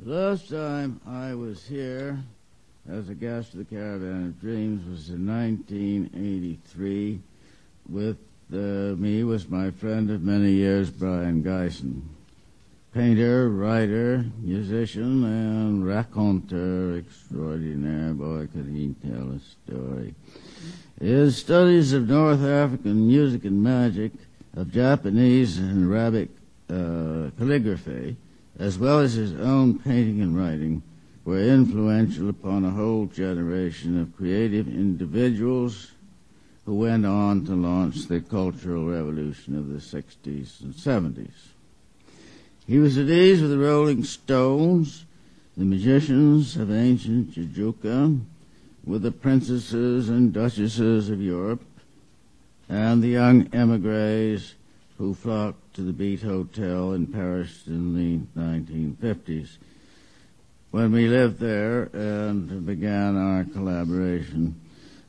Last time I was here as a guest of the Caravan of Dreams was in 1983. With me was my friend of many years, Brian Geisen. Painter, writer, musician, and raconteur extraordinaire. Boy, could he tell a story. His studies of North African music and magic, of Japanese and Arabic calligraphy, as well as his own painting and writing, were influential upon a whole generation of creative individuals who went on to launch the cultural revolution of the 60s and 70s. He was at ease with the Rolling Stones, the musicians of ancient Tijuca, with the princesses and duchesses of Europe, and the young emigres who flocked to the Beat Hotel in Paris in the 1950s. When we lived there and began our collaboration,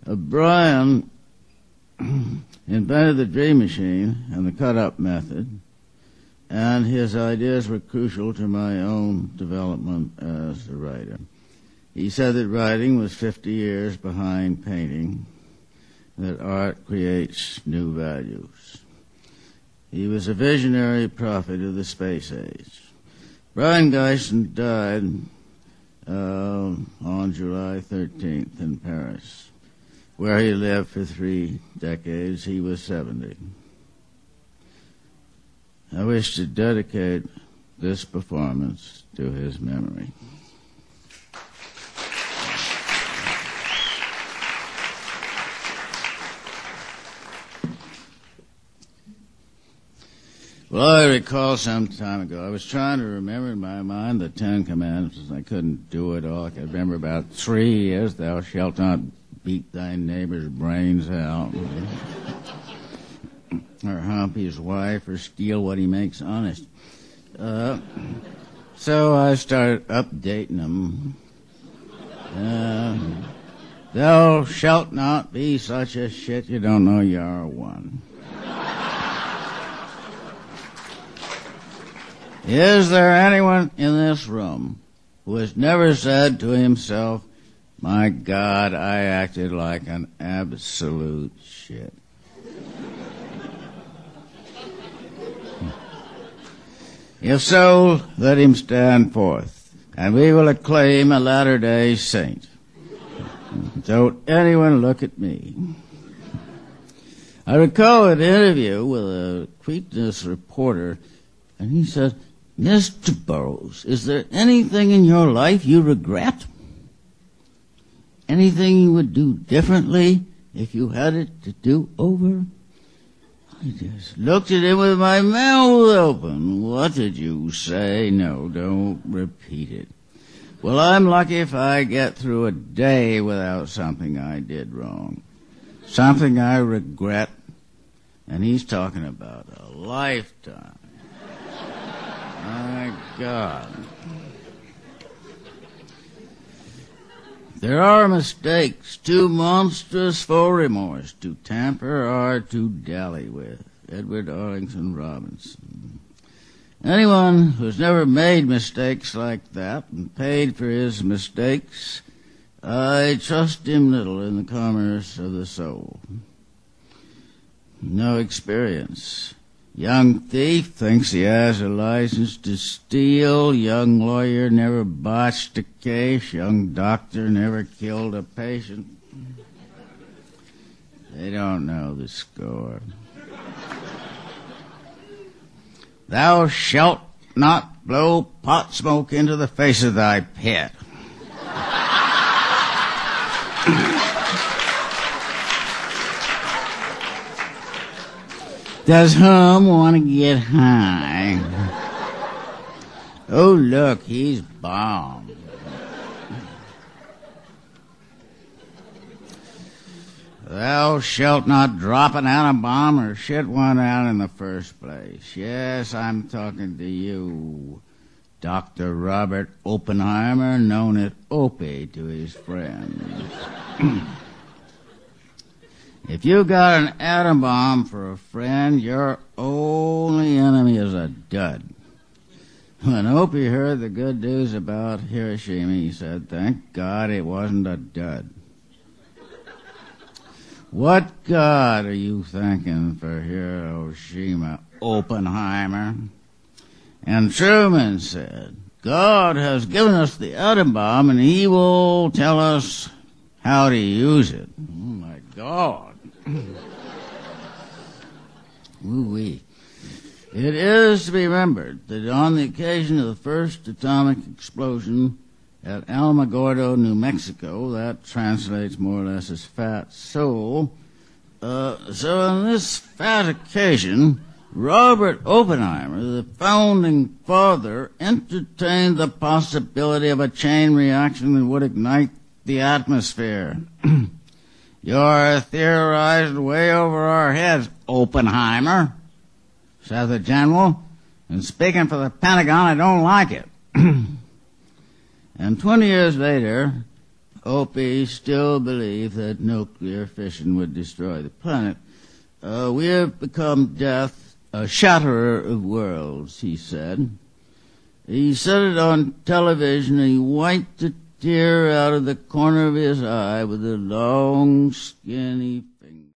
Brian invented the dream machine and the cut-up method, and his ideas were crucial to my own development as a writer. He said that writing was 50 years behind painting, that art creates new values. He was a visionary prophet of the space age. Brian Geisen died on July 13th in Paris, where he lived for 3 decades. He was 70. I wish to dedicate this performance to his memory. Well, I recall some time ago, I was trying to remember in my mind the 10 Commandments. I couldn't do it all. I could remember about 3 years. Thou shalt not beat thy neighbor's brains out, or hump his wife, or steal what he makes honest. So I started updating them. Thou shalt not be such a shit you don't know you are one. Is there anyone in this room who has never said to himself, my God, I acted like an absolute shit? If so, let him stand forth, and we will acclaim a latter-day saint. Don't anyone look at me. I recall an interview with a Cretinous reporter, and he said, Mr. Burroughs, is there anything in your life you regret? Anything you would do differently if you had it to do over? I just looked at him with my mouth open. What did you say? No, don't repeat it. Well, I'm lucky if I get through a day without something I did wrong, something I regret, and he's talking about a lifetime. My God. There are mistakes too monstrous for remorse to tamper or to dally with. Edward Arlington Robinson. Anyone who's never made mistakes like that and paid for his mistakes, I trust him little in the commerce of the soul. No experience. Young thief thinks he has a license to steal. Young lawyer never botched a case. Young doctor never killed a patient. They don't know the score. Thou shalt not blow pot smoke into the face of thy pet. Does Hum want to get high? Oh, look, he's bombed. Thou shalt not drop an atom bomb or shit one out in the first place. Yes, I'm talking to you, Dr. Robert Oppenheimer, known as Opie to his friends. If you got an atom bomb for a friend, your only enemy is a dud. When Opie heard the good news about Hiroshima, he said, "Thank God it wasn't a dud." What God are you thanking for Hiroshima, Oppenheimer? And Truman said, "God has given us the atom bomb, and he will tell us how to use it." Oh, my God. Woo-wee. It is to be remembered that on the occasion of the first atomic explosion at Alamogordo, New Mexico, that translates more or less as fat soul. So on this fat occasion, Robert Oppenheimer, the founding father, entertained the possibility of a chain reaction that would ignite the atmosphere. "You're theorizing way over our heads, Oppenheimer," said the general, "and speaking for the Pentagon, I don't like it." And 20 years later, Opie still believed that nuclear fission would destroy the planet. "We have become death, a shatterer of worlds," he said. He said it on television, and he wiped a tear out of the corner of his eye with a long, skinny